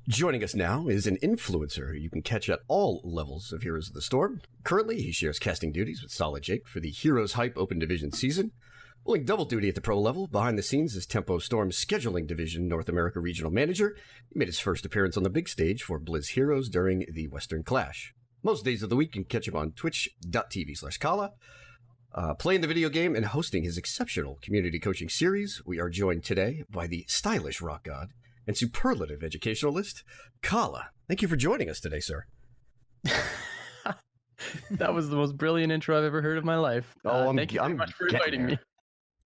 Joining us now is an influencer who you can catch at all levels of Heroes of the Storm. Currently, he shares casting duties with Solid Jake for the Heroes Hype Open Division season, pulling double duty at the pro level. Behind the scenes is Tempo Storm's Scheduling Division North America Regional Manager. He made his first appearance on the big stage for Blizz Heroes during the Western Clash. Most days of the week, you can catch him on twitch.tv/Kala, playing the video game and hosting his exceptional community coaching series. We are joined today by the stylish rock god and superlative educationalist, Kala. Thank you for joining us today, sir. That was the most brilliant intro I've ever heard of my life. Thank you very much for inviting me.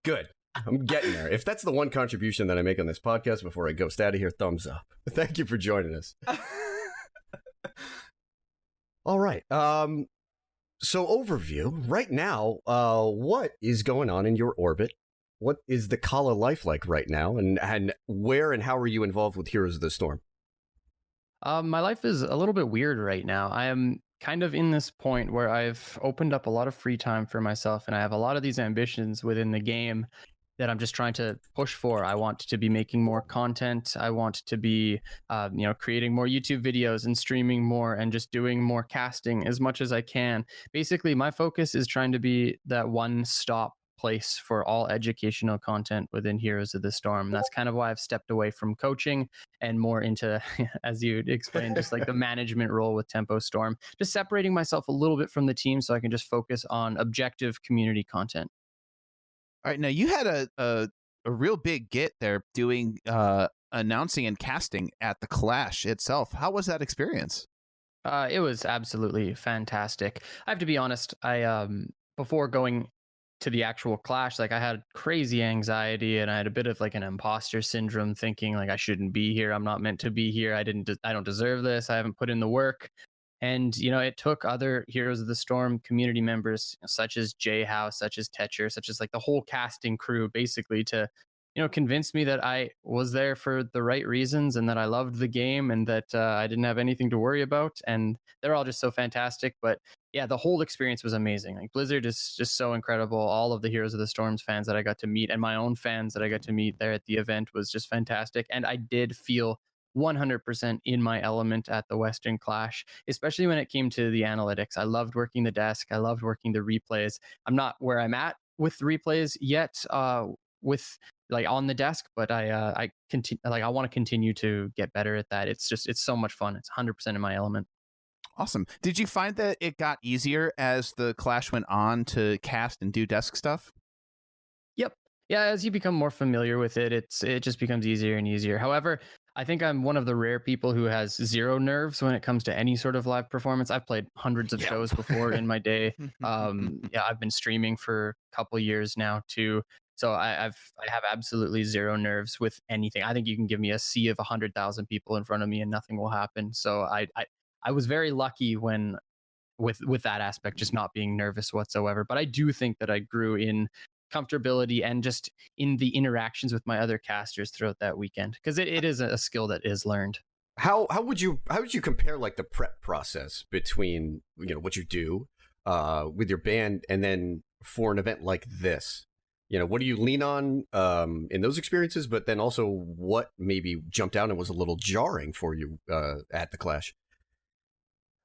Good. I'm getting there. If that's the one contribution that I make on this podcast before I ghost out of here, thumbs up. Thank you for joining us. All right. So overview. Right now, what is going on in your orbit? What is the Kala life like right now? And where and how are you involved with Heroes of the Storm? My life is a little bit weird right now. I am kind of in this point where I've opened up a lot of free time for myself, and I have a lot of these ambitions within the game that I'm just trying to push for. I want to be making more content. I want to be, creating more YouTube videos and streaming more and just doing more casting as much as I can. Basically, my focus is trying to be that one-stop place for all educational content within Heroes of the Storm. That's kind of why I've stepped away from coaching and more into, as you explained, just like the management role with Tempo Storm, just separating myself a little bit from the team so I can just focus on objective community content. All right, now you had a real big get there doing announcing and casting at the Clash itself. How was that experience? It was absolutely fantastic. I have to be honest, I before going to the actual Clash, like I had crazy anxiety and I had a bit of like an imposter syndrome, thinking like I shouldn't be here. I'm not meant to be here. I don't deserve this. I haven't put in the work. And, it took other Heroes of the Storm community members, such as J House, such as Tetcher, such as like the whole casting crew, basically to, convince me that I was there for the right reasons and that I loved the game and that I didn't have anything to worry about. And they're all just so fantastic. But yeah, the whole experience was amazing. Like Blizzard is just so incredible. All of the Heroes of the Storms fans that I got to meet and my own fans that I got to meet there at the event was just fantastic. And I did feel 100% in my element at the Western Clash, especially when it came to the analytics. I loved working the desk. I loved working the replays. I'm not where I'm at with replays yet, with like on the desk, but I continue, like I want to continue to get better at that. It's so much fun. It's 100% in my element. Awesome. Did you find that it got easier as the Clash went on to cast and do desk stuff? Yep. Yeah, as you become more familiar with it, it just becomes easier and easier. However, I think I'm one of the rare people who has zero nerves when it comes to any sort of live performance. I've played hundreds of shows before in my day. I've been streaming for a couple years now too. So I have absolutely zero nerves with anything. I think you can give me a sea of 100,000 people in front of me and nothing will happen. So I was very lucky with that aspect, just not being nervous whatsoever. But I do think that I grew in comfortability and just in the interactions with my other casters throughout that weekend, because it is a skill that is learned. How would you compare like the prep process between what you do with your band and then for an event like this? What do you lean on in those experiences, but then also what maybe jumped out and was a little jarring for you at the Clash?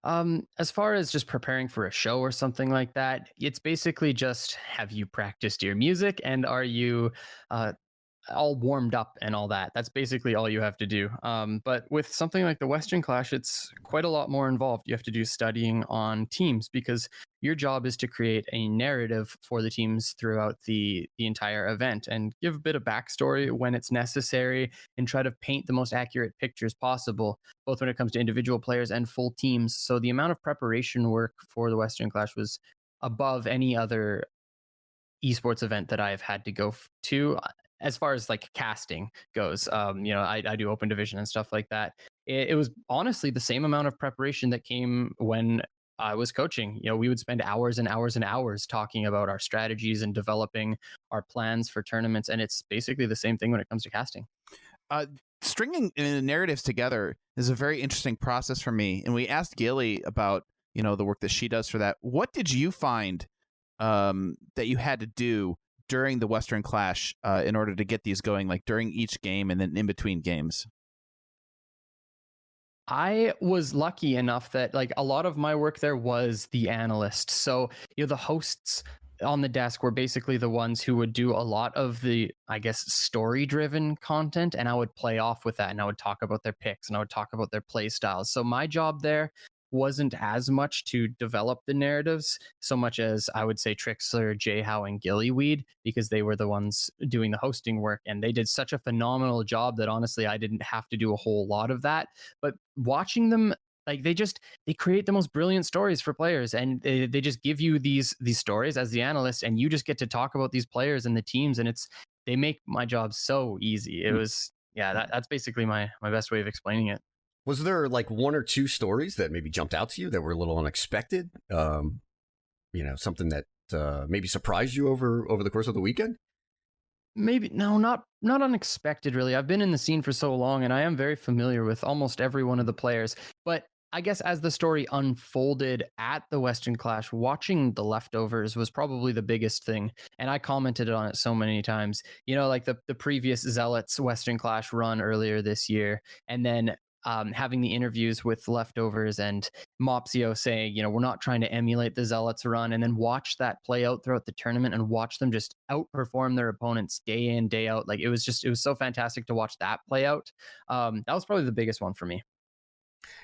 As far as just preparing for a show or something like that, it's basically just, have you practiced your music and are you all warmed up and all that? That's basically all you have to do. But with something like the Western Clash, it's quite a lot more involved. You have to do studying on teams because your job is to create a narrative for the teams throughout the entire event and give a bit of backstory when it's necessary and try to paint the most accurate pictures possible, both when it comes to individual players and full teams. So the amount of preparation work for the Western Clash was above any other esports event that I've had to go to. As far as like casting goes, I do open division and stuff like that. It was honestly the same amount of preparation that came when I was coaching. We would spend hours and hours and hours talking about our strategies and developing our plans for tournaments. And it's basically the same thing when it comes to casting. Stringing narratives together is a very interesting process for me. And we asked Gilly about, the work that she does for that. What did you find that you had to do during the Western Clash in order to get these going, like during each game and then in between games? I was lucky enough that like a lot of my work there was the analyst. So, the hosts on the desk were basically the ones who would do a lot of the, I guess, story driven content. And I would play off with that and I would talk about their picks and I would talk about their play styles. So my job there wasn't as much to develop the narratives so much as I would say Trixler, Jayhow, and Gillyweed, because they were the ones doing the hosting work. And they did such a phenomenal job that honestly, I didn't have to do a whole lot of that. But watching them, like they create the most brilliant stories for players, and they just give you these stories as the analyst, and you just get to talk about these players and the teams, and they make my job so easy. It was, yeah, that's basically my best way of explaining it. Was there like one or two stories that maybe jumped out to you that were a little unexpected? Something that maybe surprised you over the course of the weekend? Maybe no, not unexpected really. I've been in the scene for so long and I am very familiar with almost every one of the players. But I guess as the story unfolded at the Western Clash, watching the leftovers was probably the biggest thing. And I commented on it so many times. Like the previous Zealots Western Clash run earlier this year, and then having the interviews with leftovers and Mopsio saying, we're not trying to emulate the Zealots run, and then watch that play out throughout the tournament and watch them just outperform their opponents day in, day out. Like it was so fantastic to watch that play out. That was probably the biggest one for me.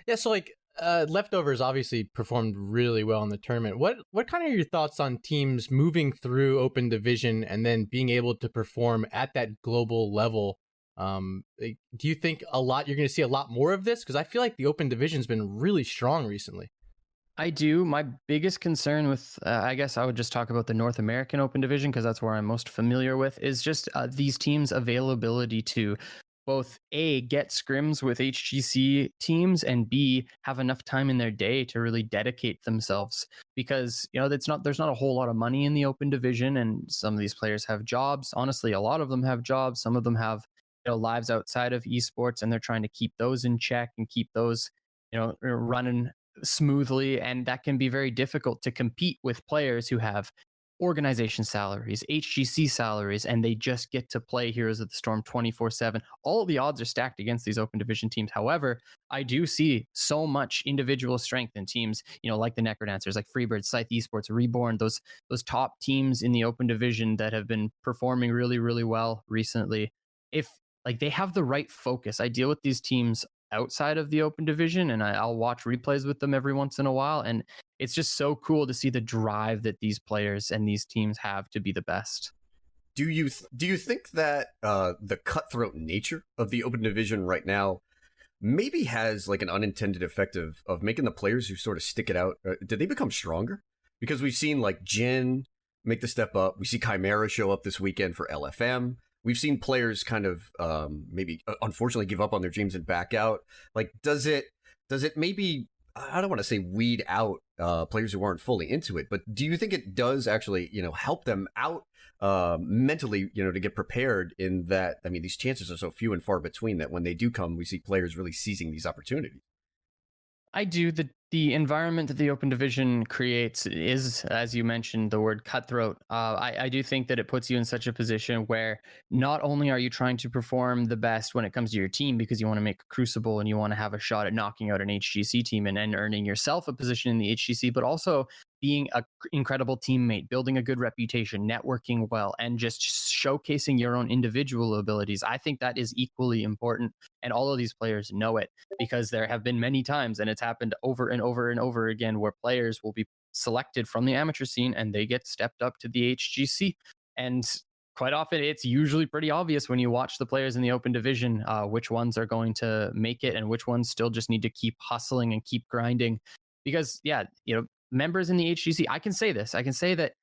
Yeah, so like leftovers obviously performed really well in the tournament. What kind of your thoughts on teams moving through open division and then being able to perform at that global level? Do you think you're going to see a lot more of this? Because I feel like the open division's been really strong recently. I do. My biggest concern with, I guess I would just talk about the North American Open Division because that's where I'm most familiar with, is just these teams' availability to both A, get scrims with HGC teams, and B, have enough time in their day to really dedicate themselves. Because, there's not a whole lot of money in the Open Division, and some of these players have jobs. Honestly, a lot of them have jobs. Some of them have lives outside of esports, and they're trying to keep those in check and keep those running smoothly, and that can be very difficult to compete with players who have organization salaries, HGC salaries, and they just get to play Heroes of the Storm 24/7. All of the odds are stacked against these open division teams. However, I do see so much individual strength in teams, like the Necrodancers, like Freebird, Scythe Esports, Reborn, those top teams in the open division that have been performing really, really well recently. If like they have the right focus. I deal with these teams outside of the open division, and I'll watch replays with them every once in a while, and it's just so cool to see the drive that these players and these teams have to be the best. Do you think that the cutthroat nature of the open division right now maybe has like an unintended effect of making the players who sort of stick it out? Did they become stronger? Because we've seen like Jin make the step up. We see Chimera show up this weekend for LFM. We've seen players kind of maybe unfortunately give up on their dreams and back out. Like, does it maybe, I don't want to say weed out players who aren't fully into it, but do you think it does actually, help them out mentally, to get prepared in that? I mean, these chances are so few and far between that when they do come, we see players really seizing these opportunities. I do. The environment that the open division creates is, as you mentioned, the word cutthroat. I do think that it puts you in such a position where not only are you trying to perform the best when it comes to your team because you want to make a crucible and you want to have a shot at knocking out an HGC team and earning yourself a position in the HGC, but also being an incredible teammate, building a good reputation, networking well, and just showcasing your own individual abilities. I think that is equally important, and all of these players know it because there have been many times, and it's happened over and over and over again, where players will be selected from the amateur scene and they get stepped up to the HGC. And quite often it's usually pretty obvious when you watch the players in the open division which ones are going to make it and which ones still just need to keep hustling and keep grinding. Because members in the HGC, I can say that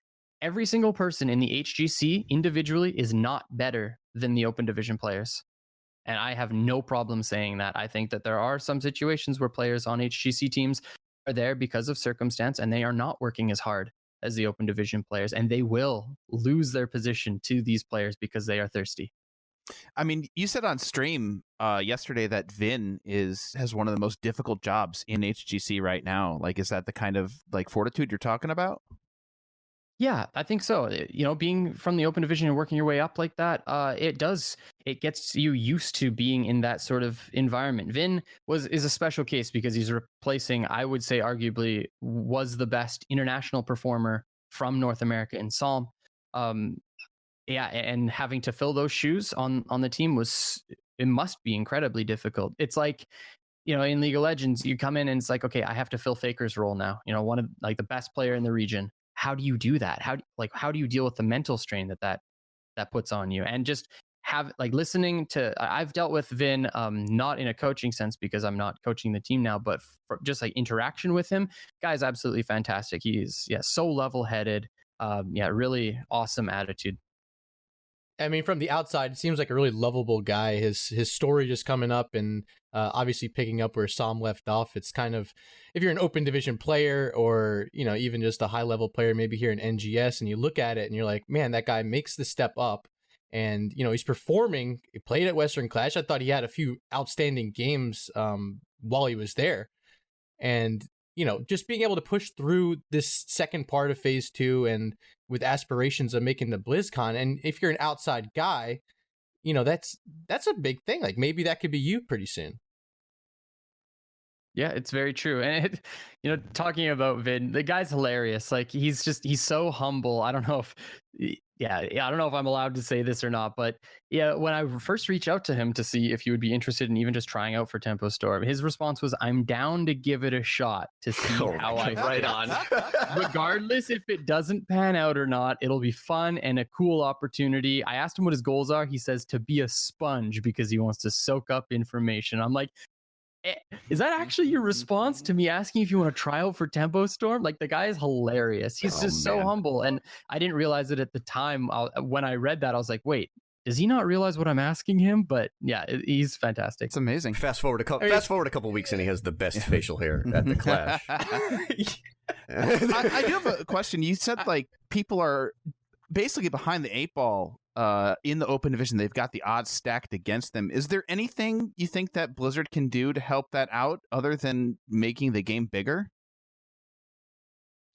every single person in the HGC individually is not better than the open division players. And I have no problem saying that. I think that there are some situations where players on HGC teams are there because of circumstance and they are not working as hard as the open division players, and they will lose their position to these players because they are thirsty. I mean, you said on stream yesterday that Vin has one of the most difficult jobs in HGC right now. Like, is that the kind of like fortitude you're talking about? Yeah, I think so. Being from the open division and working your way up like that, it gets you used to being in that sort of environment. Vin is a special case because he's replacing, I would say, arguably was the best international performer from North America in Psalm. Um, yeah, and having to fill those shoes on the team it must be incredibly difficult. It's like, in League of Legends, you come in and it's like, okay, I have to fill Faker's role now. One of like the best player in the region. How do you do that? How do you deal with the mental strain that puts on you? And just have like listening to, I've dealt with Vin, not in a coaching sense because I'm not coaching the team now, but for just like interaction with him, guy's absolutely fantastic. He's so level headed. Really awesome attitude. I mean, from the outside, it seems like a really lovable guy. His story just coming up and obviously picking up where Sam left off. It's kind of, if you're an open division player or, even just a high level player, maybe here in NGS, and you look at it and you're like, man, that guy makes the step up. And, he's performing. He played at Western Clash. I thought he had a few outstanding games while he was there. And, just being able to push through this second part of phase 2 and with aspirations of making the BlizzCon. And if you're an outside guy, that's a big thing. Like maybe that could be you pretty soon. Yeah, it's very true. And talking about Vin, the guy's hilarious. Like he's so humble. I don't know if I don't know if I'm allowed to say this or not, but yeah, when I first reached out to him to see if he would be interested in even just trying out for Tempo Storm, his response was, "I'm down to give it a shot to see how I right on." Regardless if it doesn't pan out or not, it'll be fun and a cool opportunity. I asked him what his goals are. He says to be a sponge because he wants to soak up information. I'm like, is that actually your response to me asking if you want to try out for Tempo Storm? Like the guy is hilarious. He's just so humble. And I didn't realize it at the time. When I read that, I was like, wait, does he not realize what I'm asking him? But yeah, he's fantastic. It's amazing. Fast forward a couple weeks and he has the best facial hair at the Clash. I do have a question. You said like people are basically behind the 8-ball in the open division. They've got the odds stacked against them. Is there anything you think that Blizzard can do to help that out other than making the game bigger?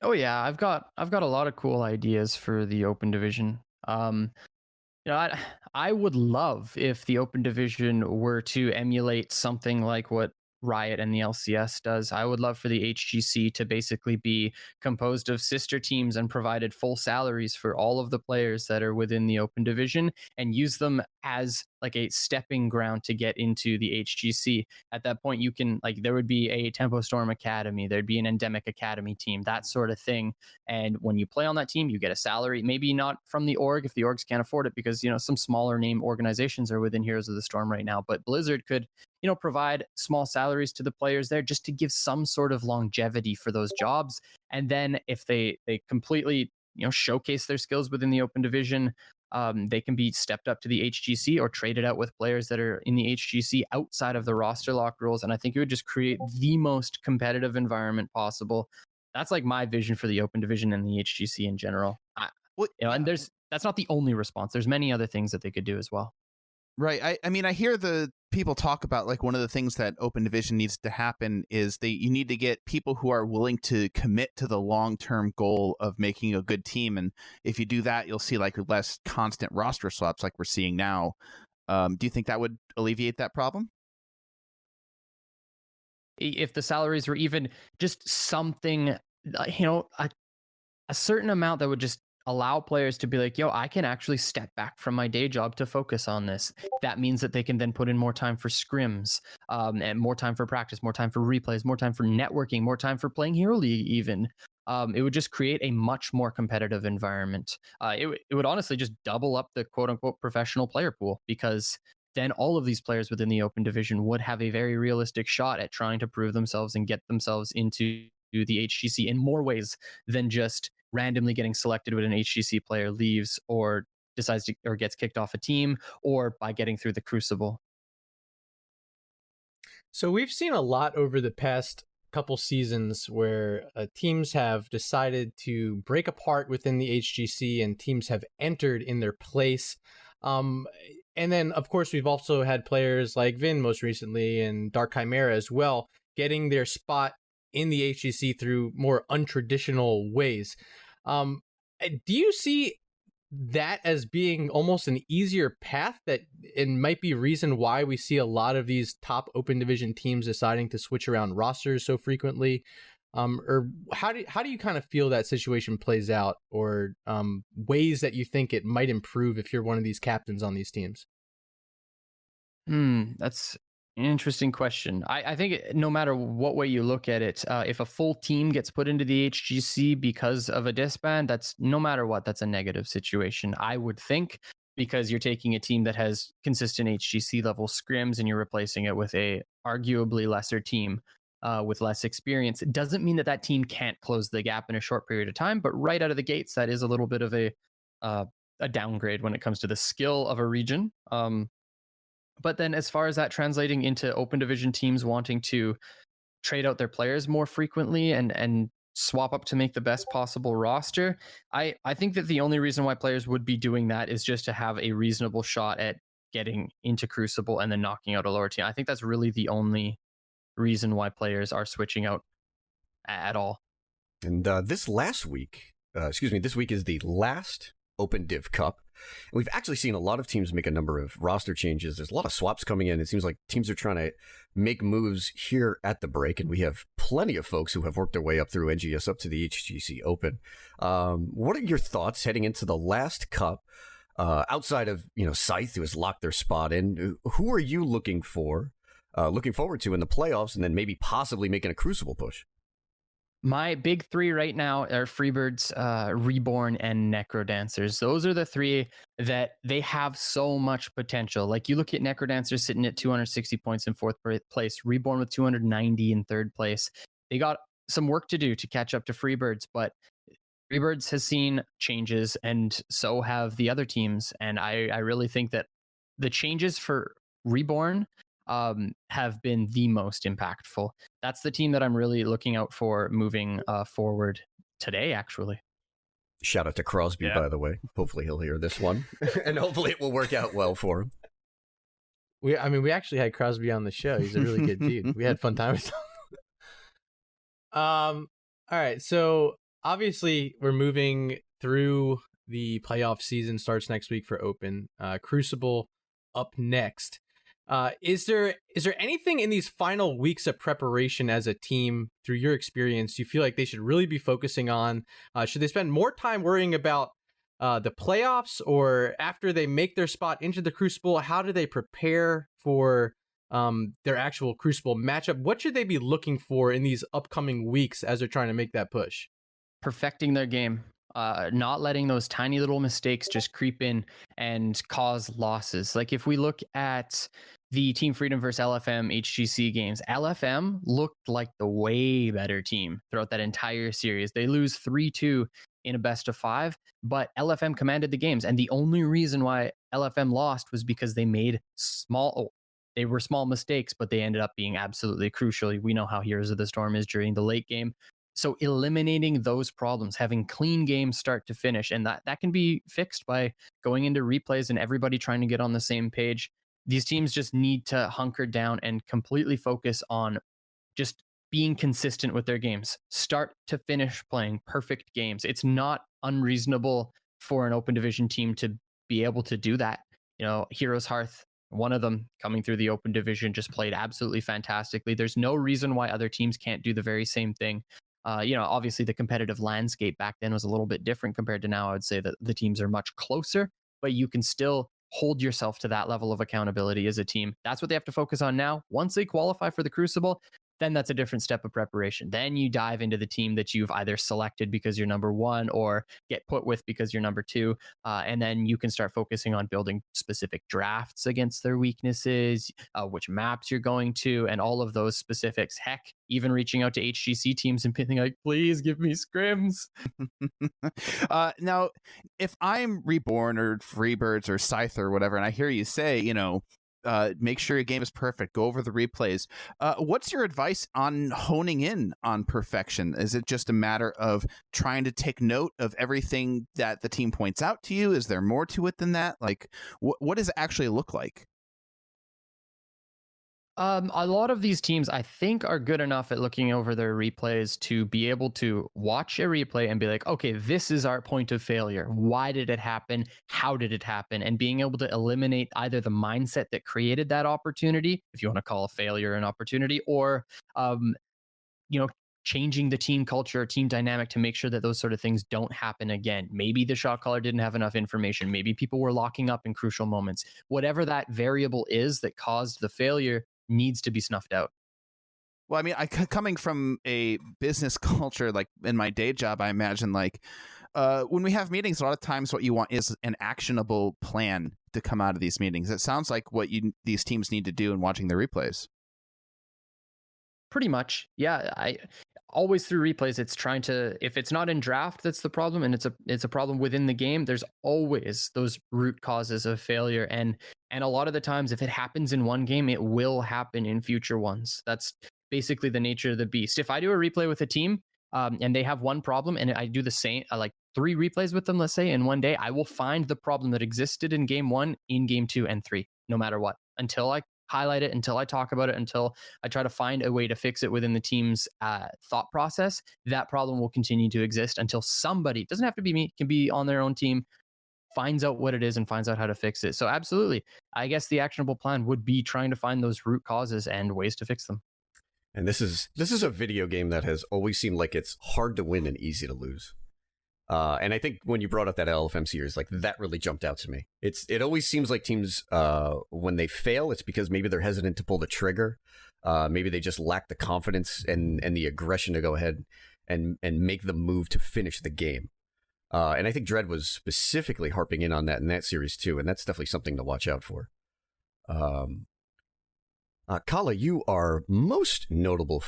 Oh yeah, I've got a lot of cool ideas for the open division. I would love if the open division were to emulate something like what Riot and the LCS does. I would love for the HGC to basically be composed of sister teams and provided full salaries for all of the players that are within the open division and use them as like a stepping ground to get into the HGC. At that point, you can there would be a Tempo Storm Academy, there'd be an Endemic Academy team, that sort of thing. And when you play on that team, you get a salary, maybe not from the org if the orgs can't afford it, because some smaller name organizations are within Heroes of the Storm right now. But Blizzard could provide small salaries to the players there just to give some sort of longevity for those jobs. And then if they completely, showcase their skills within the open division, they can be stepped up to the HGC or traded out with players that are in the HGC outside of the roster lock rules. And I think it would just create the most competitive environment possible. That's like my vision for the open division and the HGC in general. And that's not the only response. There's many other things that they could do as well. Right. I mean, I hear the people talk about like one of the things that open division needs to happen is you need to get people who are willing to commit to the long-term goal of making a good team. And if you do that, you'll see like less constant roster swaps like we're seeing now. Do you think that would alleviate that problem? If the salaries were even just something, a certain amount that would just allow players to be like, yo, I can actually step back from my day job to focus on this. That means that they can then put in more time for scrims, and more time for practice, more time for replays, more time for networking, more time for playing Hero League even. It would just create a much more competitive environment. It would honestly just double up the quote unquote professional player pool, because then all of these players within the open division would have a very realistic shot at trying to prove themselves and get themselves into the HGC in more ways than just randomly getting selected when an HGC player leaves or decides to, or gets kicked off a team, or by getting through the crucible. So we've seen a lot over the past couple seasons where teams have decided to break apart within the HGC and teams have entered in their place. And then, of course, we've also had players like Vin most recently and Dark Chimera as well, getting their spot in the HGC through more untraditional ways. Do you see that as being almost an easier path that it might be reason why we see a lot of these top open division teams deciding to switch around rosters so frequently? Or how do you kind of feel that situation plays out, or ways that you think it might improve if you're one of these captains on these teams? That's an interesting question. I think no matter what way you look at it, if a full team gets put into the HGC because of a disband, that's no matter what, that's a negative situation, I would think, because you're taking a team that has consistent HGC level scrims and you're replacing it with a arguably lesser team with less experience. It doesn't mean that that team can't close the gap in a short period of time, but right out of the gates, that is a little bit of a downgrade when it comes to the skill of a region. But then as far as that translating into open division teams wanting to trade out their players more frequently and swap up to make the best possible roster, I think that the only reason why players would be doing that is just to have a reasonable shot at getting into Crucible and then knocking out a lower team. I think that's really the only reason why players are switching out at all. And this week is the last Open Div Cup. And we've actually seen a lot of teams make a number of roster changes. There's a lot of swaps coming in. It seems like teams are trying to make moves here at the break, and we have plenty of folks who have worked their way up through NGS up to the HGC Open. What are your thoughts heading into the last cup? Outside of Scythe, who has locked their spot in, who are you looking forward to in the playoffs, and then maybe possibly making a Crucible push? My big three right now are Freebirds, Reborn, and Necrodancers. Those are the three that they have so much potential. Like, you look at Necrodancers sitting at 260 points in fourth place, Reborn with 290 in third place. They got some work to do to catch up to Freebirds, but Freebirds has seen changes, and so have the other teams. And I really think that the changes for Reborn have been the most impactful. That's the team that I'm really looking out for moving forward today, actually. Shout out to Crosby, by the way. Hopefully he'll hear this one, and hopefully it will work out well for him. We actually had Crosby on the show. He's a really good dude. We had fun time with him. All right, so obviously we're moving through the playoff season. Starts next week for Open. Crucible up next. Is there anything in these final weeks of preparation as a team, through your experience, you feel like they should really be focusing on? Should they spend more time worrying about the playoffs, or after they make their spot into the Crucible, how do they prepare for their actual Crucible matchup? What should they be looking for in these upcoming weeks as they're trying to make that push? Perfecting their game. Not letting those tiny little mistakes just creep in and cause losses. Like, if we look at the Team Freedom versus LFM HGC games, LFM looked like the way better team throughout that entire series. They lose 3-2 in a best of 5, but LFM commanded the games. And the only reason why LFM lost was because they made small mistakes, but they ended up being absolutely crucial. We know how Heroes of the Storm is during the late game. So eliminating those problems, having clean games start to finish, and that can be fixed by going into replays and everybody trying to get on the same page. These teams just need to hunker down and completely focus on just being consistent with their games, start to finish playing perfect games. It's not unreasonable for an open division team to be able to do that. Heroes Hearth, one of them coming through the open division, just played absolutely fantastically. There's no reason why other teams can't do the very same thing. Obviously the competitive landscape back then was a little bit different compared to now. I would say that the teams are much closer, but you can still hold yourself to that level of accountability as a team. That's what they have to focus on now. Once they qualify for the Crucible, then that's a different step of preparation. Then you dive into the team that you've either selected because you're number one or get put with because you're number two. And then you can start focusing on building specific drafts against their weaknesses, which maps you're going to, and all of those specifics. Heck, even reaching out to HGC teams and being like, please give me scrims. Now, if I'm Reborn or Freebirds or Scythe or whatever, and I hear you say, make sure your game is perfect, go over the replays. What's your advice on honing in on perfection? Is it just a matter of trying to take note of everything that the team points out to you? Is there more to it than that? Like, what does it actually look like? A lot of these teams, I think, are good enough at looking over their replays to be able to watch a replay and be like, okay, this is our point of failure. Why did it happen? How did it happen? And being able to eliminate either the mindset that created that opportunity, if you want to call a failure an opportunity, or um, you know, changing the team culture, team dynamic to make sure that those sort of things don't happen again. Maybe the shot caller didn't have enough information. Maybe people were locking up in crucial moments. Whatever that variable is that caused the failure needs to be snuffed out. Well, I mean, coming from a business culture, like in my day job, I imagine like when we have meetings, a lot of times what you want is an actionable plan to come out of these meetings. It sounds like what these teams need to do in watching the replays. Pretty much. Yeah. I always through replays, it's trying to, if it's not in draft, that's the problem. And it's a problem within the game. There's always those root causes of failure. And a lot of the times, if it happens in one game, it will happen in future ones. That's basically the nature of the beast. If I do a replay with a team and they have one problem and I do the same, like 3 replays with them, let's say in one day, I will find the problem that existed in game 1, in game 2 and 3, no matter what, until I highlight it, until I talk about it, until I try to find a way to fix it within the team's thought process. That problem will continue to exist until somebody, doesn't have to be me, can be on their own team, finds out what it is and finds out how to fix it. So absolutely, I guess the actionable plan would be trying to find those root causes and ways to fix them. And this is a video game that has always seemed like it's hard to win and easy to lose. And I think when you brought up that LFM series, like that really jumped out to me. It always seems like teams, when they fail, it's because maybe they're hesitant to pull the trigger. Maybe they just lack the confidence and the aggression to go ahead and make the move to finish the game. And I think Dread was specifically harping in on that in that series too, and that's definitely something to watch out for. Kala, you are most notable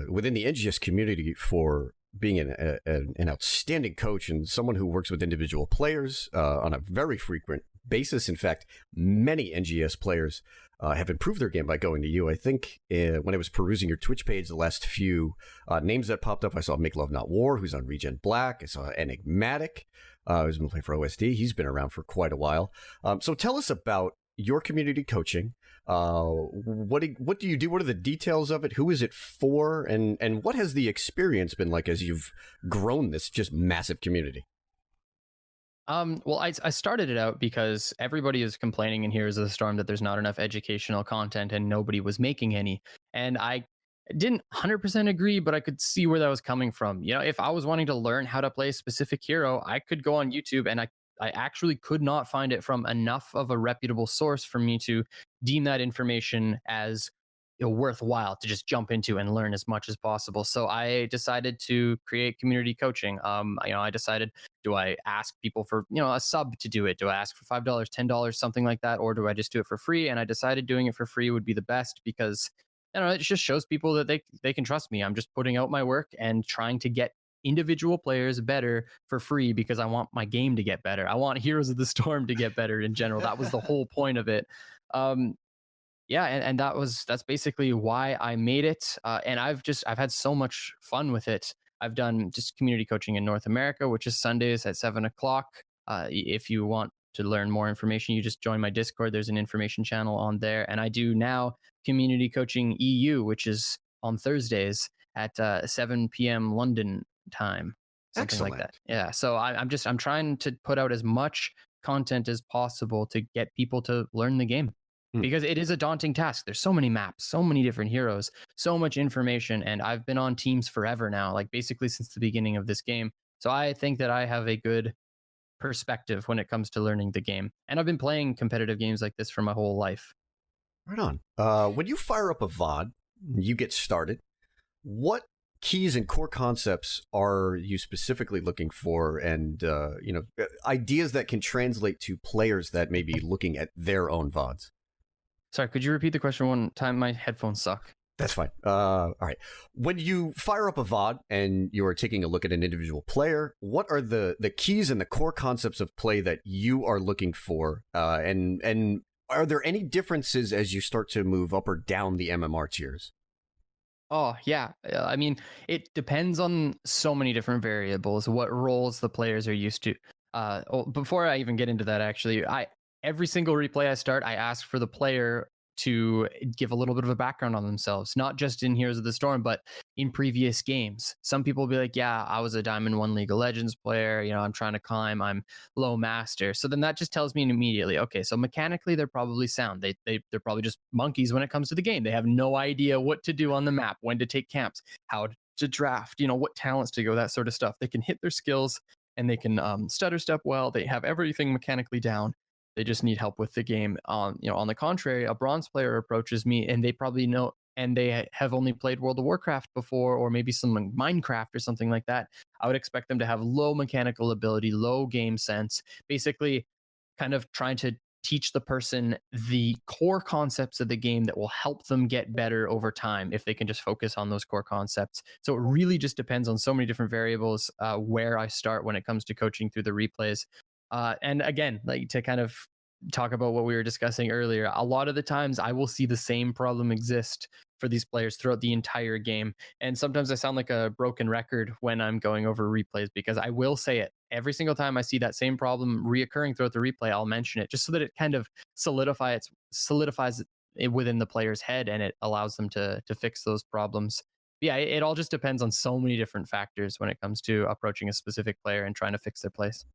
within the NGS community for being an outstanding coach and someone who works with individual players on a very frequent basis. In fact, many NGS players have improved their game by going to you. I think when I was perusing your Twitch page, the last few names that popped up, I saw Make Love Not War, who's on Regen Black. I saw Enigmatic, who's been playing for OSD. He's been around for quite a while. So tell us about your community coaching. What do you do? What are the details of it? Who is it for? And what has the experience been like as you've grown this just massive community? Well, I started it out because everybody is complaining in Heroes of the Storm that there's not enough educational content and nobody was making any. And I didn't 100% agree, but I could see where that was coming from. You know, if I was wanting to learn how to play a specific hero, I could go on YouTube and I actually could not find it from enough of a reputable source for me to deem that information as worthwhile to just jump into and learn as much as possible. So I decided to create community coaching. I decided, do I ask people for, a sub to do it? Do I ask for $5, $10, something like that? Or do I just do it for free? And I decided doing it for free would be the best because, it just shows people that they can trust me. I'm just putting out my work and trying to get individual players better for free because I want my game to get better. I want Heroes of the Storm to get better in general. That was the whole point of it. And that's basically why I made it. And I've had so much fun with it. I've done just community coaching in North America, which is Sundays at 7:00. If you want to learn more information, you just join my Discord. There's an information channel on there. And I do now community coaching EU, which is on Thursdays at 7 p.m. London time, something Excellent. like that. Yeah. So I'm trying to put out as much content as possible to get people to learn the game. Because it is a daunting task. There's so many maps, so many different heroes, so much information. And I've been on teams forever now, like basically since the beginning of this game. So I think that I have a good perspective when it comes to learning the game. And I've been playing competitive games like this for my whole life. Right on. When you fire up a VOD, you get started, what keys and core concepts are you specifically looking for? And, ideas that can translate to players that may be looking at their own VODs? Sorry, could you repeat the question one time? My headphones suck. That's fine. All right. When you fire up a VOD and you are taking a look at an individual player, what are the keys and the core concepts of play that you are looking for? And are there any differences as you start to move up or down the MMR tiers? Oh, yeah. I mean, it depends on so many different variables, what roles the players are used to. Before I even get into that, actually, every single replay I start, I ask for the player to give a little bit of a background on themselves, not just in Heroes of the Storm, but in previous games. Some people will be like, yeah, I was a Diamond 1 League of Legends player. I'm trying to climb. I'm low master. So then that just tells me immediately, okay, so mechanically they're probably sound. They're probably just monkeys when it comes to the game. They have no idea what to do on the map, when to take camps, how to draft, what talents to go, that sort of stuff. They can hit their skills and they can stutter step well. They have everything mechanically down. They just need help with the game. On the contrary, a bronze player approaches me and they probably know, and they have only played World of Warcraft before, or maybe some Minecraft or something like that. I would expect them to have low mechanical ability, low game sense, basically kind of trying to teach the person the core concepts of the game that will help them get better over time if they can just focus on those core concepts. So it really just depends on so many different variables where I start when it comes to coaching through the replays. And again, like to kind of talk about what we were discussing earlier, a lot of the times I will see the same problem exist for these players throughout the entire game. And sometimes I sound like a broken record when I'm going over replays, because I will say it every single time I see that same problem reoccurring throughout the replay. I'll mention it just so that it kind of solidifies it within the player's head, and it allows them to fix those problems. Yeah, it all just depends on so many different factors when it comes to approaching a specific player and trying to fix their place.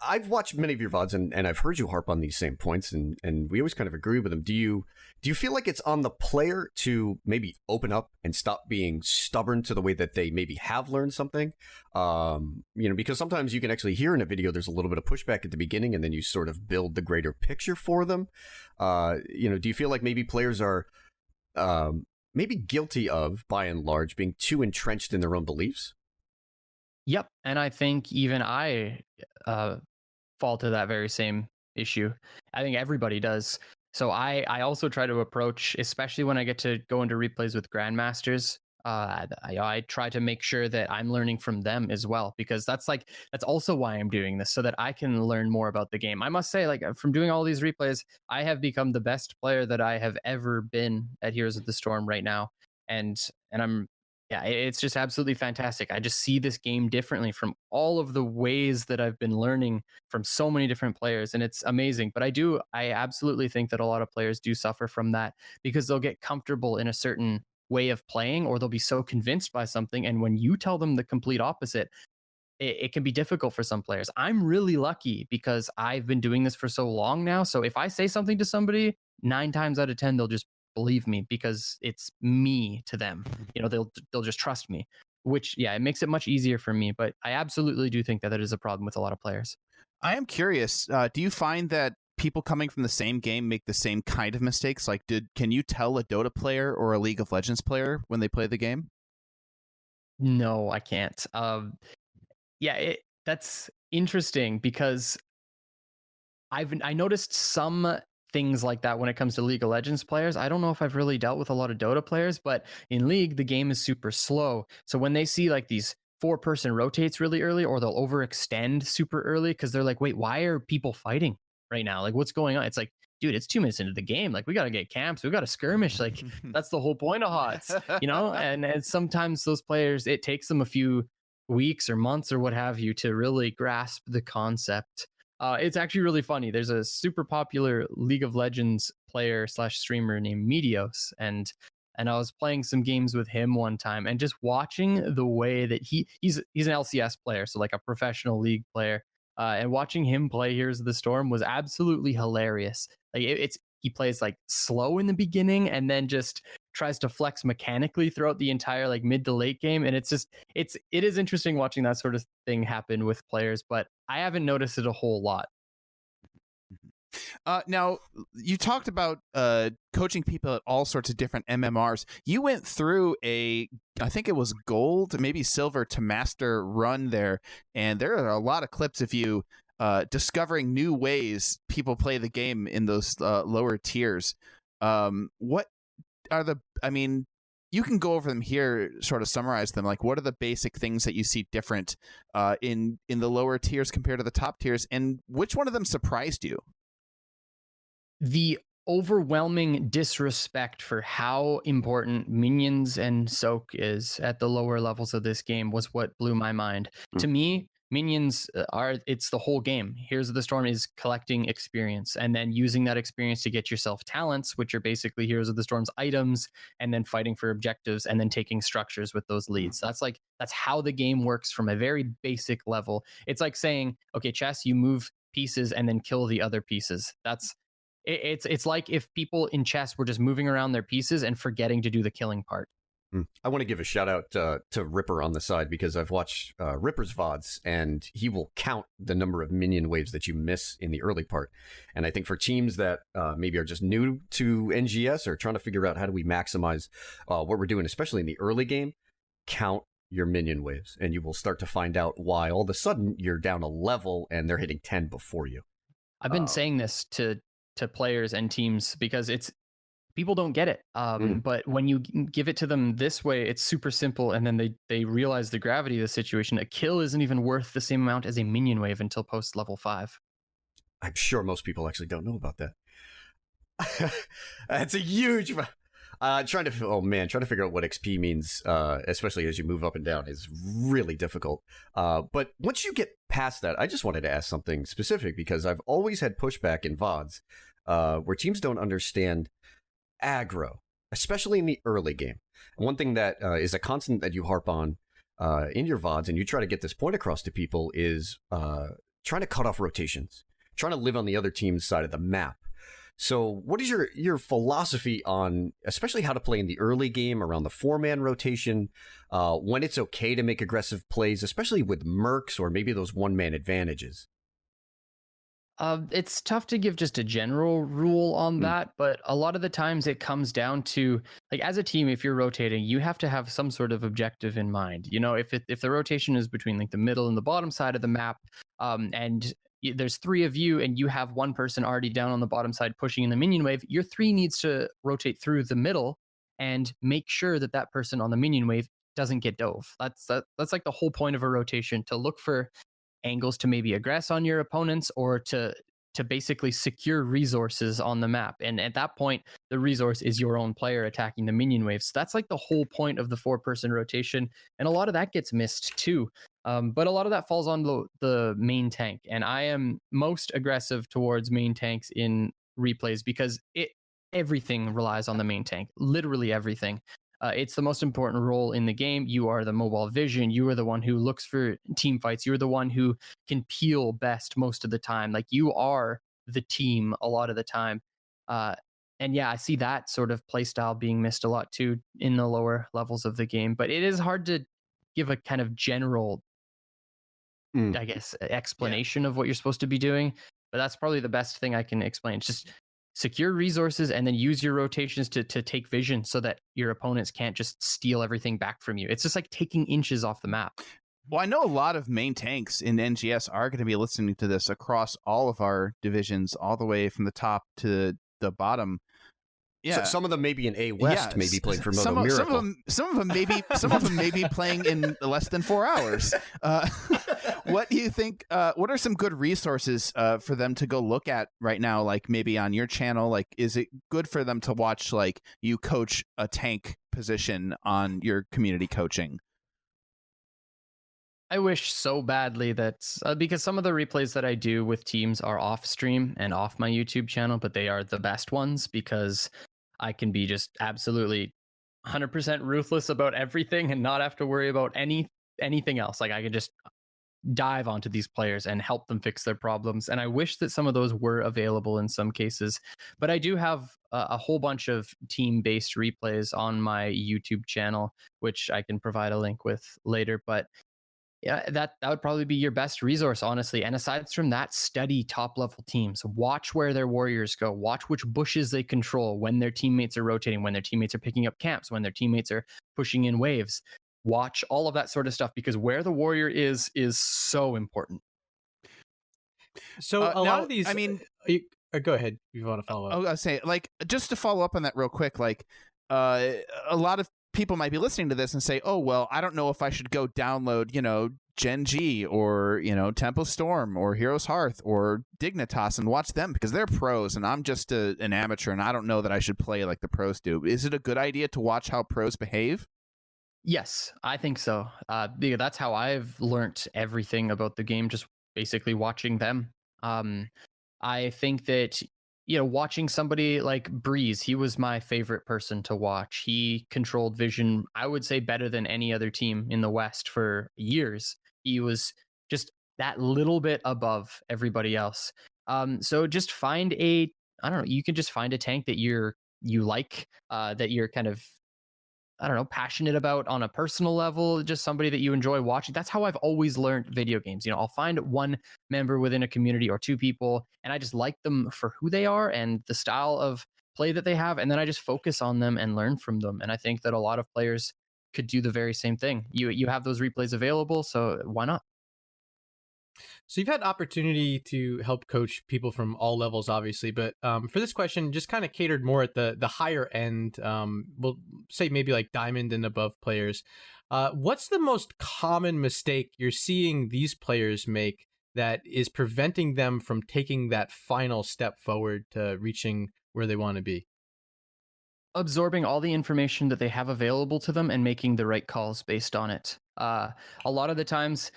I've watched many of your VODs and I've heard you harp on these same points, and we always kind of agree with them. Do you feel like it's on the player to maybe open up and stop being stubborn to the way that they maybe have learned something? Because sometimes you can actually hear in a video there's a little bit of pushback at the beginning, and then you sort of build the greater picture for them. Do you feel like maybe players are maybe guilty of, by and large, being too entrenched in their own beliefs? Yep. And I think even I fall to that very same issue. I think everybody does. So I also try to approach, especially when I get to go into replays with grandmasters, I try to make sure that I'm learning from them as well, because that's also why I'm doing this, so that I can learn more about the game. I must say, like, from doing all these replays, I have become the best player that I have ever been at Heroes of the Storm right now. And it's just absolutely fantastic. I just see this game differently from all of the ways that I've been learning from so many different players, and it's amazing. But I absolutely think that a lot of players do suffer from that, because they'll get comfortable in a certain way of playing, or they'll be so convinced by something, and when you tell them the complete opposite, it can be difficult for some players. I'm really lucky because I've been doing this for so long now. So if I say something to somebody, 9 times out of 10, they'll just believe me because it's me to them. They'll just trust me, which, it makes it much easier for me. But I absolutely do think that is a problem with a lot of players. I am curious. Do you find that people coming from the same game make the same kind of mistakes? Like, can you tell a Dota player or a League of Legends player when they play the game? No, I can't. That's interesting, because I noticed some things like that when it comes to League of Legends players. I don't know if I've really dealt with a lot of Dota players, but in League, the game is super slow. So when they see like these 4-person rotates really early, or they'll overextend super early, because they're like, wait, why are people fighting right now? Like, what's going on? It's like, dude, it's 2 minutes into the game. Like, we got to get camps. We got to skirmish. Like, that's the whole point of HOTS, and sometimes those players, it takes them a few weeks or months or what have you to really grasp the concept. It's actually really funny. There's a super popular League of Legends player / streamer named Meteos, and I was playing some games with him one time, and just watching the way that he's an LCS player, so like a professional league player, and watching him play Heroes of the Storm was absolutely hilarious. Like, he plays like slow in the beginning, and then just tries to flex mechanically throughout the entire like mid to late game, and it is interesting watching that sort of thing happen with players, but I haven't noticed it a whole lot. Now, you talked about coaching people at all sorts of different MMRs. You went through I think it was gold, maybe silver to master run there, and there are a lot of clips of you discovering new ways people play the game in those lower tiers. What are you can go over them here, sort of summarize them. Like, what are the basic things that you see different in the lower tiers compared to the top tiers, and which one of them surprised you? The overwhelming disrespect for how important minions and soak is at the lower levels of this game was what blew my mind. To me, minions it's the whole game. Heroes of the Storm is collecting experience and then using that experience to get yourself talents, which are basically Heroes of the Storm's items, and then fighting for objectives and then taking structures with those leads. That's how the game works from a very basic level. It's like saying, okay, chess, you move pieces and then kill the other pieces. It's like if people in chess were just moving around their pieces and forgetting to do the killing part. I want to give a shout out to Ripper on the side, because I've watched Ripper's VODs, and he will count the number of minion waves that you miss in the early part. And I think for teams that maybe are just new to NGS or trying to figure out how do we maximize what we're doing, especially in the early game, count your minion waves, and you will start to find out why all of a sudden you're down a level and they're hitting 10 before you. I've been saying this to players and teams because people don't get it. But when you give it to them this way, it's super simple, and then they realize the gravity of the situation. A kill isn't even worth the same amount as a minion wave until post level 5. I'm sure most people actually don't know about that. That's a huge. Trying to figure out what XP means, especially as you move up and down, is really difficult. But once you get past that, I just wanted to ask something specific, because I've always had pushback in VODs where teams don't understand aggro, especially in the early game. And one thing that is a constant that you harp on in your VODs, and you try to get this point across to people, is trying to cut off rotations, trying to live on the other team's side of the map. So what is your philosophy on especially how to play in the early game around the 4-man rotation, when it's okay to make aggressive plays, especially with mercs or maybe those 1-man advantages? It's tough to give just a general rule on that, but a lot of the times it comes down to, like, as a team, if you're rotating, you have to have some sort of objective in mind. You know, if the rotation is between like the middle and the bottom side of the map, and there's 3 of you and you have one person already down on the bottom side pushing in the minion wave, your 3 needs to rotate through the middle and make sure that that person on the minion wave doesn't get dove. That's like the whole point of a rotation, to look for angles to maybe aggress on your opponents, or to basically secure resources on the map. And at that point, the resource is your own player attacking the minion waves. So that's like the whole point of the 4-person rotation. And a lot of that gets missed too. But a lot of that falls on the main tank. And I am most aggressive towards main tanks in replays, because everything relies on the main tank, literally everything. It's the most important role in the game. You are the mobile vision. You are the one who looks for team fights. You're the one who can peel best most of the time. Like, you are the team a lot of the time. And yeah, I see that sort of play style being missed a lot too in the lower levels of the game. But it is hard to give a kind of general, I guess, explanation of what you're supposed to be doing. But that's probably the best thing I can explain. It's just secure resources and then use your rotations to take vision so that your opponents can't just steal everything back from you. It's just like taking inches off the map. Well, I know a lot of main tanks in NGS are going to be listening to this across all of our divisions, all the way from the top to the bottom. Yeah, so some of them may be in A West, maybe playing for Mother Miracle. Some of them may be playing in less than 4 hours. What do you think? What are some good resources for them to go look at right now? Like maybe on your channel, like, is it good for them to watch, like, you coach a tank position on your community coaching? I wish so badly that because some of the replays that I do with teams are off stream and off my YouTube channel, but they are the best ones because I can be just absolutely 100% ruthless about everything and not have to worry about anything else. Like, I can just dive onto these players and help them fix their problems. And I wish that some of those were available in some cases, but I do have a whole bunch of team-based replays on my YouTube channel, which I can provide a link with later. But yeah, that would probably be your best resource, honestly. And aside from that, study top level teams. Watch where their warriors go. Watch which bushes they control when their teammates are rotating, when their teammates are picking up camps, when their teammates are pushing in waves. Watch all of that sort of stuff, because where the warrior is so important. So a lot of these, I mean, go ahead if you want to follow up. I was gonna say, like, just to follow up on that real quick, like, a lot of people might be listening to this and say, oh, well, I don't know if I should go download, Gen G or, Tempo Storm or Heroes Hearth or Dignitas and watch them because they're pros and I'm just an amateur and I don't know that I should play like the pros do. Is it a good idea to watch how pros behave? Yes, I think so. Because that's how I've learnt everything about the game, just basically watching them. Um, I think that, watching somebody like Breeze, he was my favorite person to watch. He controlled vision, I would say, better than any other team in the West for years. He was just that little bit above everybody else. So just find I don't know, you can just find a tank that you like, that you're kind of, I don't know, passionate about on a personal level, just somebody that you enjoy watching. That's how I've always learned video games. I'll find one member within a community or two people, and I just like them for who they are and the style of play that they have. And then I just focus on them and learn from them. And I think that a lot of players could do the very same thing. You have those replays available, so why not? So you've had opportunity to help coach people from all levels, obviously, but for this question, just kind of catered more at the higher end. We'll say maybe like diamond and above players. What's the most common mistake you're seeing these players make that is preventing them from taking that final step forward to reaching where they want to be? Absorbing all the information that they have available to them and making the right calls based on it. A lot of the times,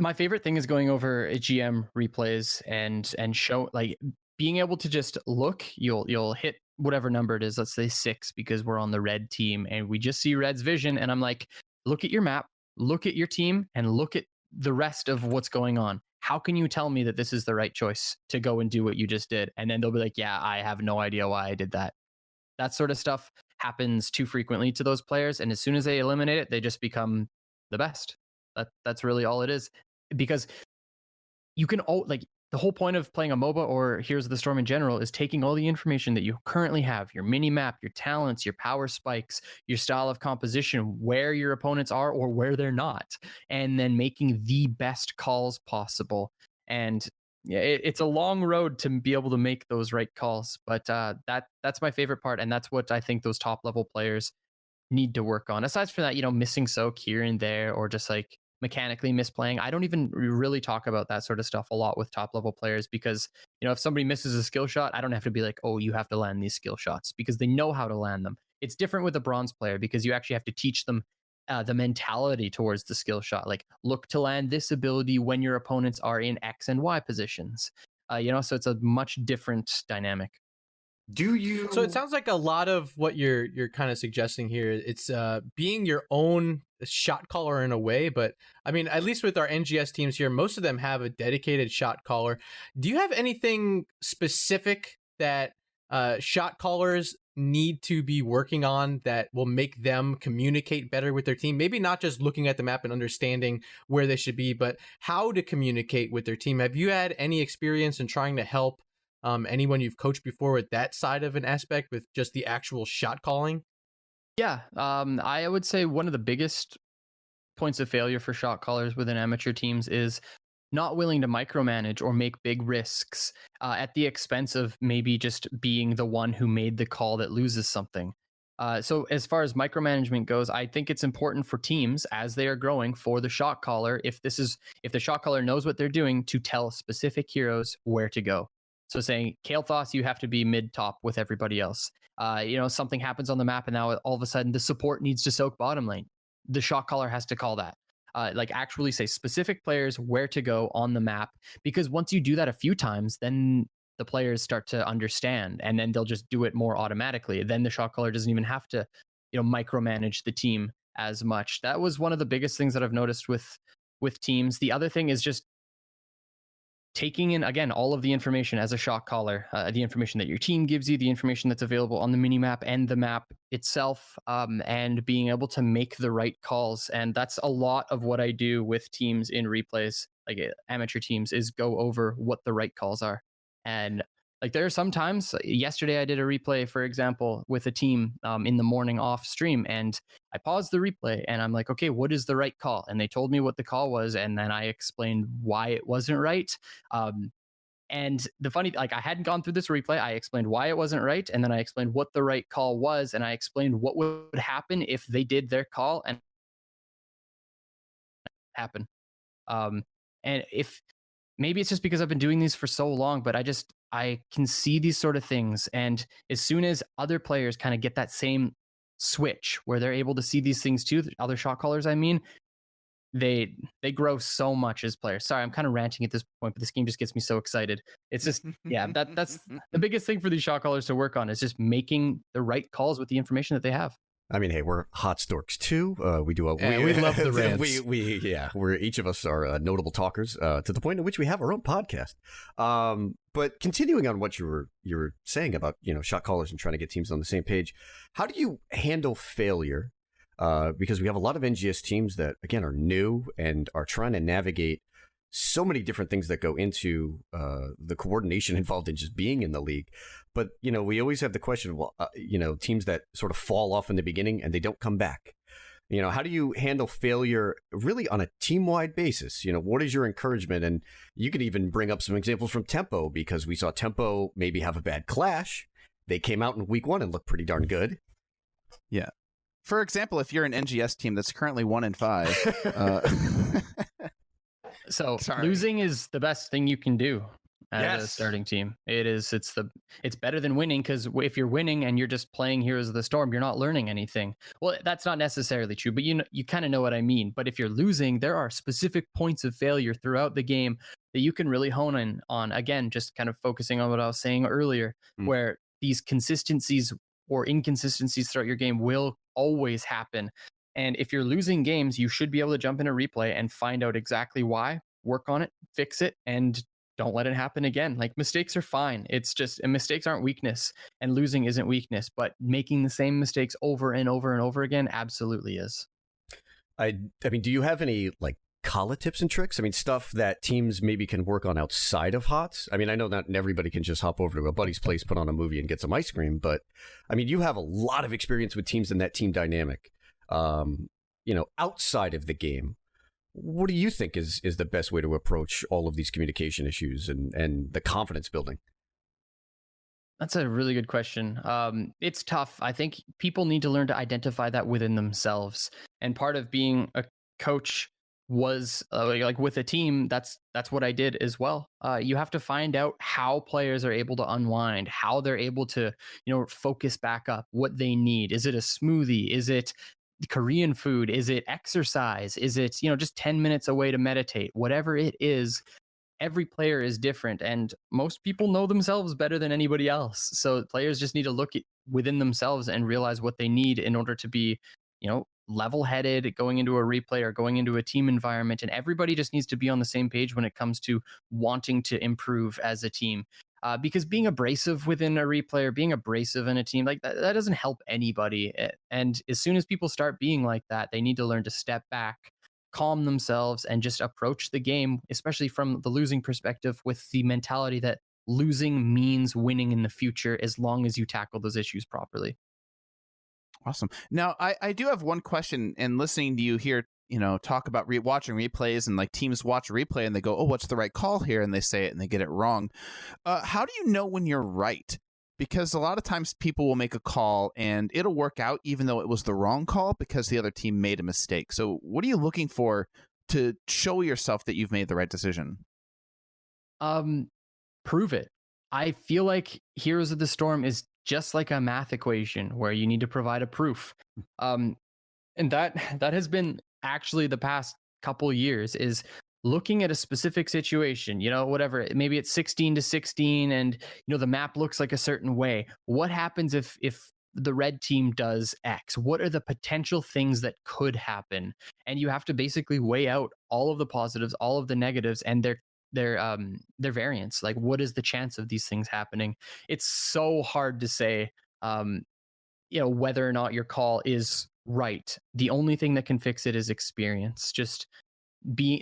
my favorite thing is going over a GM replays and show, like, being able to just look. You'll hit whatever number it is. Let's say 6 because we're on the red team and we just see red's vision. And I'm like, look at your map, look at your team, and look at the rest of what's going on. How can you tell me that this is the right choice to go and do what you just did? And then they'll be like, yeah, I have no idea why I did that. That sort of stuff happens too frequently to those players, and as soon as they eliminate it, they just become the best. That's really all it is. Because you can like, the whole point of playing a MOBA or Heroes of the Storm in general is taking all the information that you currently have, your mini map, your talents, your power spikes, your style of composition, where your opponents are or where they're not, and then making the best calls possible. And yeah, it's a long road to be able to make those right calls, but that's my favorite part, and that's what I think those top level players need to work on. Aside from that, missing soak here and there, or just like mechanically misplaying. I don't even really talk about that sort of stuff a lot with top level players because, if somebody misses a skill shot, I don't have to be like, oh, you have to land these skill shots because they know how to land them. It's different with a bronze player because you actually have to teach them the mentality towards the skill shot. Like, look to land this ability when your opponents are in X and Y positions. So it's a much different dynamic. Do you? So it sounds like a lot of what you're kind of suggesting here. It's being your own shot caller in a way, but I mean, at least with our NGS teams here, most of them have a dedicated shot caller. Do you have anything specific that shot callers need to be working on that will make them communicate better with their team? Maybe not just looking at the map and understanding where they should be, but how to communicate with their team. Have you had any experience in trying to help anyone you've coached before with that side of an aspect with just the actual shot calling? Yeah, I would say one of the biggest points of failure for shot callers within amateur teams is not willing to micromanage or make big risks at the expense of maybe just being the one who made the call that loses something. So as far as micromanagement goes, I think it's important for teams as they are growing for the shot caller, if the shot caller knows what they're doing, to tell specific heroes where to go. So saying, Kael'thas, you have to be mid top with everybody else. Something happens on the map and now all of a sudden the support needs to soak bottom lane. The shot caller has to call that. Like, actually say specific players where to go on the map, because once you do that a few times, then the players start to understand and then they'll just do it more automatically. Then the shot caller doesn't even have to, micromanage the team as much. That was one of the biggest things that I've noticed with teams. The other thing is just taking in, again, all of the information as a shot caller, the information that your team gives you, the information that's available on the mini map and the map itself, and being able to make the right calls. And that's a lot of what I do with teams in replays, like amateur teams, is go over what the right calls are. And like, there are sometimes, yesterday I did a replay, for example, with a team in the morning off stream, and I paused the replay and I'm like, okay, what is the right call? And they told me what the call was, and then I explained why it wasn't right. And the funny, like, I hadn't gone through this replay. I explained why it wasn't right, and then I explained what the right call was, and I explained what would happen if they did their call and happen. And if maybe it's just because I've been doing these for so long, but I can see these sort of things, and as soon as other players kind of get that same switch where they're able to see these things too, the other shot callers, I mean, they grow so much as players. Sorry, I'm kind of ranting at this point, but this game just gets me so excited. It's just, yeah, that's the biggest thing for these shot callers to work on is just making the right calls with the information that they have. I mean, hey, we're hot storks too. We do. We love the rants. We're each of us are notable talkers to the point in which we have our own podcast. But continuing on what you were saying about shot callers and trying to get teams on the same page, how do you handle failure? Because we have a lot of NGS teams that again are new and are trying to navigate so many different things that go into the coordination involved in just being in the league. But, we always have the question of, teams that sort of fall off in the beginning and they don't come back. How do you handle failure really on a team-wide basis? What is your encouragement? And you could even bring up some examples from Tempo, because we saw Tempo maybe have a bad clash. They came out in week 1 and looked pretty darn good. Yeah. For example, if you're an NGS team that's currently 1-5, so Sorry. losing is the best thing you can do as a starting team. It's better than winning, because if you're winning and you're just playing Heroes of the Storm, you're not learning anything. Well, that's not necessarily true, but you kind of know what I mean. But if you're losing, there are specific points of failure throughout the game that you can really hone in on. Again, just kind of focusing on what I was saying earlier, where these consistencies or inconsistencies throughout your game will always happen. And if you're losing games, you should be able to jump in a replay and find out exactly why, work on it, fix it, and don't let it happen again. Like, mistakes are fine. It's just, and mistakes aren't weakness, and losing isn't weakness, but making the same mistakes over and over and over again absolutely is. I mean, do you have any Kala tips and tricks? I mean, stuff that teams maybe can work on outside of HOTS. I mean, I know not everybody can just hop over to a buddy's place, put on a movie, and get some ice cream, but I mean, you have a lot of experience with teams in that team dynamic. Outside of the game, what do you think is the best way to approach all of these communication issues and the confidence building? That's a really good question. It's tough. I think people need to learn to identify that within themselves. And part of being a coach was with a team. That's what I did as well. You have to find out how players are able to unwind, how they're able to, focus back up, what they need. Is it a smoothie? Is it Korean food? Is it exercise? Is it, just 10 minutes away to meditate? Whatever it is, every player is different, and most people know themselves better than anybody else. So players just need to look within themselves and realize what they need in order to be, level-headed going into a replay or going into a team environment. And everybody just needs to be on the same page when it comes to wanting to improve as a team. Because being abrasive within a replay or being abrasive in a team, that doesn't help anybody. And as soon as people start being like that, they need to learn to step back, calm themselves, and just approach the game, especially from the losing perspective, with the mentality that losing means winning in the future as long as you tackle those issues properly. Awesome. Now, I do have one question, and listening to you here, talk about watching replays, and teams watch a replay and they go, oh, what's the right call here? And they say it and they get it wrong. How do you know when you're right? Because a lot of times people will make a call and it'll work out even though it was the wrong call because the other team made a mistake. So what are you looking for to show yourself that you've made the right decision? Prove it. I feel like Heroes of the Storm is just like a math equation where you need to provide a proof. And that has been actually the past couple years, is looking at a specific situation, whatever, maybe it's 16-16 and, the map looks like a certain way. What happens if the red team does X? What are the potential things that could happen? And you have to basically weigh out all of the positives, all of the negatives, and their variance. Like, what is the chance of these things happening? It's so hard to say, whether or not your call is right. The only thing that can fix it is experience. Just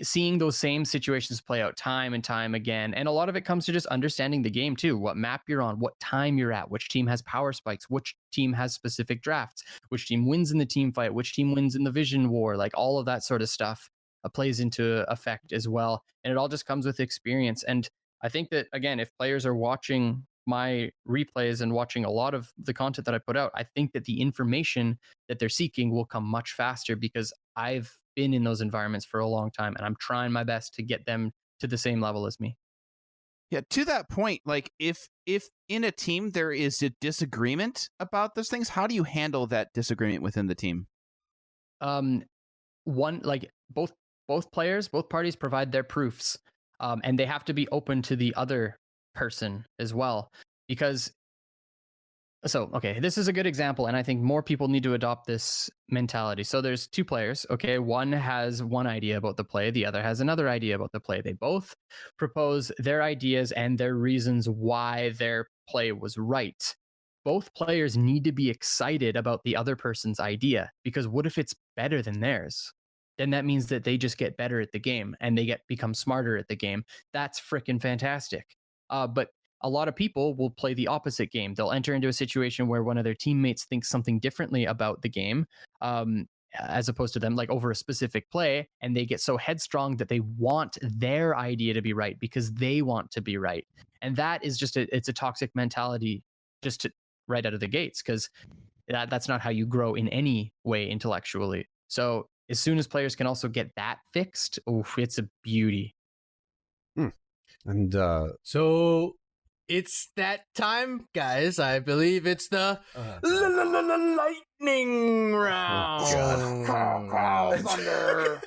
seeing those same situations play out time and time again. And a lot of it comes to just understanding the game too, what map you're on, what time you're at, which team has power spikes, which team has specific drafts, which team wins in the team fight, which team wins in the vision war, all of that sort of stuff plays into effect as well. And it all just comes with experience. And I think that, again, if players are watching my replays and watching a lot of the content that I put out, I think that the information that they're seeking will come much faster because I've been in those environments for a long time and I'm trying my best to get them to the same level as me. Yeah, to that point, like if in a team there is a disagreement about those things, how do you handle that disagreement within the team? One, like both parties provide their proofs, and they have to be open to the other person as well. Because okay, this is a good example, and I think more people need to adopt this mentality. So there's two players, okay? One has one idea about the play, the other has another idea about the play. They both propose their ideas and their reasons why their play was right. Both players need to be excited about the other person's idea, because what if it's better than theirs? Then that means that they just get better at the game and they become smarter at the game. That's freaking fantastic. But a lot of people will play the opposite game. They'll enter into a situation where one of their teammates thinks something differently about the game, as opposed to them, like over a specific play, and they get so headstrong that they want their idea to be right because they want to be right. And that is just it's a toxic mentality, just right out of the gates, because that's not how you grow in any way intellectually. So as soon as players can also get that fixed, it's a beauty. And So it's that time, guys. I believe it's the lightning round. Thunder.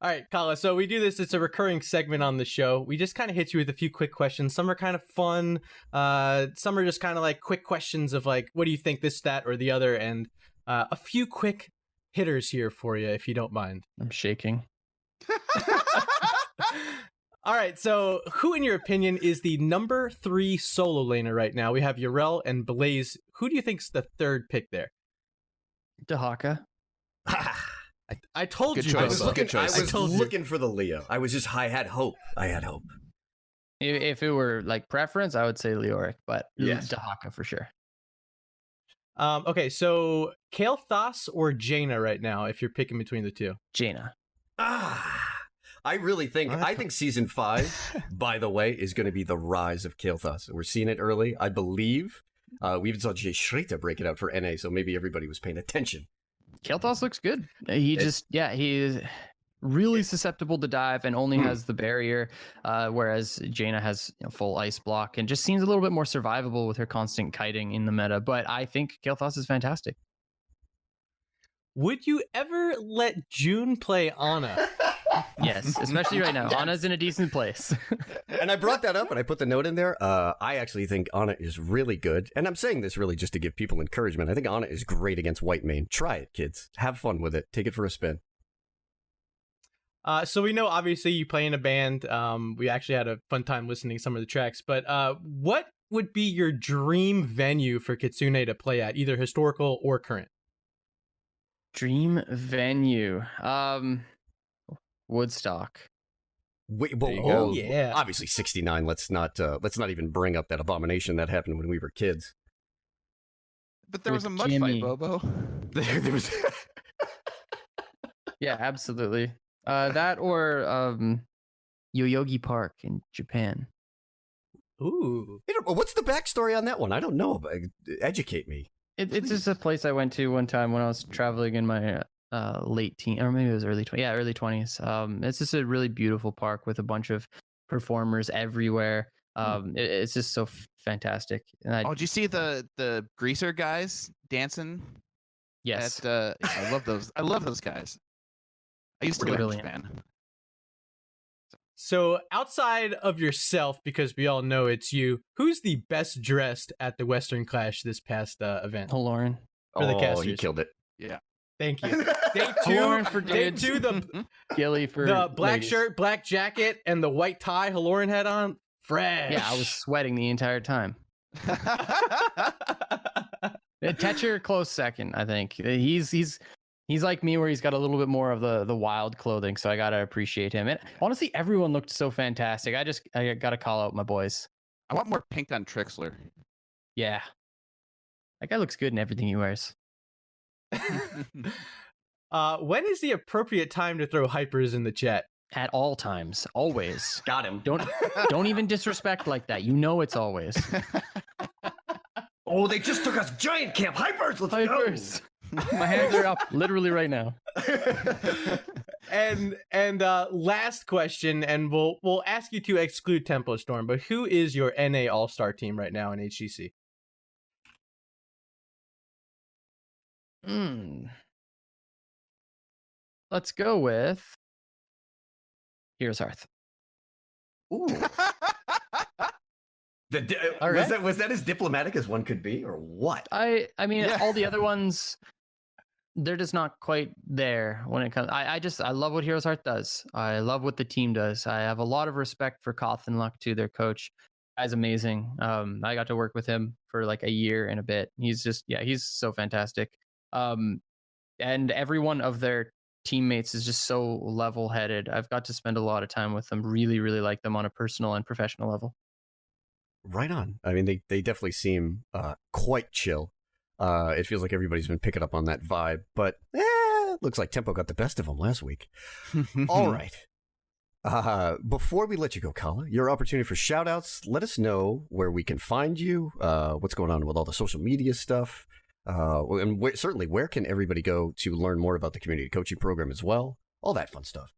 All right, Kala. So we do this. It's a recurring segment on the show. We just kind of hit you with a few quick questions. Some are kind of fun. Some are just kind of like quick questions of like, what do you think, this, that, or the other? And a few quick hitters here for you, if you don't mind. I'm shaking. All right, so who, in your opinion, is the number 3 solo laner right now? We have Yrel and Blaze. Who do you think's the third pick there? Dahaka. I told Good you. choice. Bobo. I was looking for the Leo. I had hope. If it were like preference, I would say Leoric, but Yes. Dahaka for sure. Okay, so Kael'thas or Jaina right now, if you're picking between the two? Jaina. I really think season 5, by the way, is going to be the rise of Kael'thas. We're seeing it early, I believe. We even saw Jay Shrita break it out for NA, so maybe everybody was paying attention. Kael'thas looks good. He is really susceptible to dive and only has the barrier, whereas Jaina has full ice block and just seems a little bit more survivable with her constant kiting in the meta. But I think Kael'thas is fantastic. Would you ever let June play Ana? Yes, especially right now. Ana's in a decent place. And I brought that up and I put the note in there. I actually think Ana is really good. And I'm saying this really just to give people encouragement. I think Ana is great against white main. Try it, kids. Have fun with it. Take it for a spin. So we know, obviously, you play in a band. We actually had a fun time listening to some of the tracks. But what would be your dream venue for Kitsune to play at, either historical or current? Dream venue. Woodstock. Wait, There you go. Yeah. Obviously 69. Let's not even bring up that abomination that happened when we were kids. But there was a With mud Jimmy. fight, Bobo. There was. Yeah, absolutely. That or Yoyogi Park in Japan. Ooh. What's the backstory on that one? I don't know. Educate me. It's just a place I went to one time when I was traveling in my late teen, or maybe it was early 20s. It's just a really beautiful park with a bunch of performers everywhere. It's just so fantastic. And Did you see the greaser guys dancing? yes, I love those. I love those guys. I used to live in Brilliant. Japan. So outside of yourself, because we all know it's you, who's the best dressed at the Western Clash this past event? Lauren. For the Oh, casters. you killed it. Thank you. Day Lauren for day dudes. 2, the Gilly for black ladies. shirt, black jacket, and the white tie Haloran had on. Fresh. Yeah, I was sweating the entire time. Tetcher close second, I think. He's like me, where he's got a little bit more of the wild clothing, so I gotta appreciate him. And honestly, everyone looked so fantastic. I gotta call out my boys. I want more pink on Trixler. Yeah, that guy looks good in everything he wears. When is the appropriate time to throw hypers in the chat? At all times, always. Got him. Don't even disrespect like that. You know it's always Oh, they just took us giant camp hypers. Let's hypers. My hands are up literally right now. And last question, and we'll ask you to exclude Tempo Storm, but who is your NA All-Star team right now in HGC? Let's go with Heroes Hearth. Ooh. All right. Was that as diplomatic as one could be, or what? I mean, Yeah. all the other ones, they're just not quite there when it comes. I love what Heroes Hearth does. I love what the team does. I have a lot of respect for Koth and Luck too, their coach. Guy's amazing. I got to work with him for like a year and a bit. He's so fantastic. And every one of their teammates is just so level-headed. I've got to spend a lot of time with them. Really, really like them on a personal and professional level. Right on. I mean, they definitely seem quite chill. It feels like everybody's been picking up on that vibe, but looks like Tempo got the best of them last week. All right. Before we let you go, Kala, your opportunity for shout-outs. Let us know where we can find you, what's going on with all the social media stuff, and certainly where can everybody go to learn more about the community coaching program as well. All that fun stuff.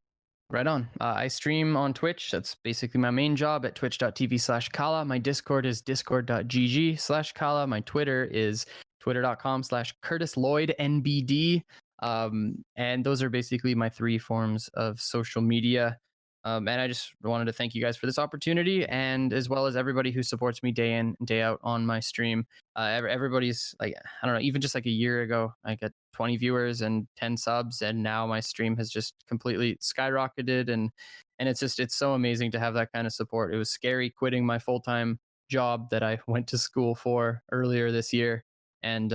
Right on. I stream on Twitch. That's basically my main job at twitch.tv/Kala. My Discord is discord.gg/Kala. My Twitter is twitter.com/CurtisLloydNBD. And those are basically my 3 forms of social media. And I just wanted to thank you guys for this opportunity, and as well as everybody who supports me day in, day out on my stream. Everybody's like, I don't know, even just like a year ago, I got 20 viewers and 10 subs, and now my stream has just completely skyrocketed, and it's so amazing to have that kind of support. It was scary quitting my full-time job that I went to school for earlier this year, and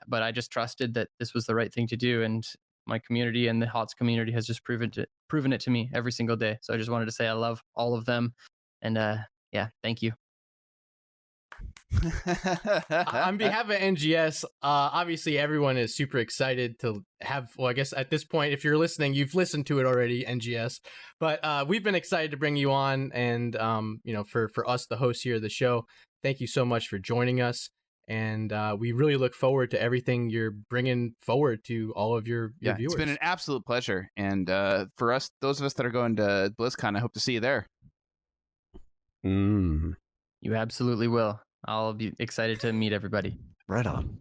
but I just trusted that this was the right thing to do, and my community and the HOTS community has just proven it to me every single day. So I just wanted to say I love all of them, and thank you. On behalf of NGS, obviously everyone is super excited to have, well, I guess at this point, if you're listening, you've listened to it already, NGS, but we've been excited to bring you on, and for us, the hosts here of the show, thank you so much for joining us, and we really look forward to everything you're bringing forward to all of your viewers. It's been an absolute pleasure, and for us, those of us that are going to BlizzCon, I hope to see you there. You absolutely will. I'll be excited to meet everybody. Right on.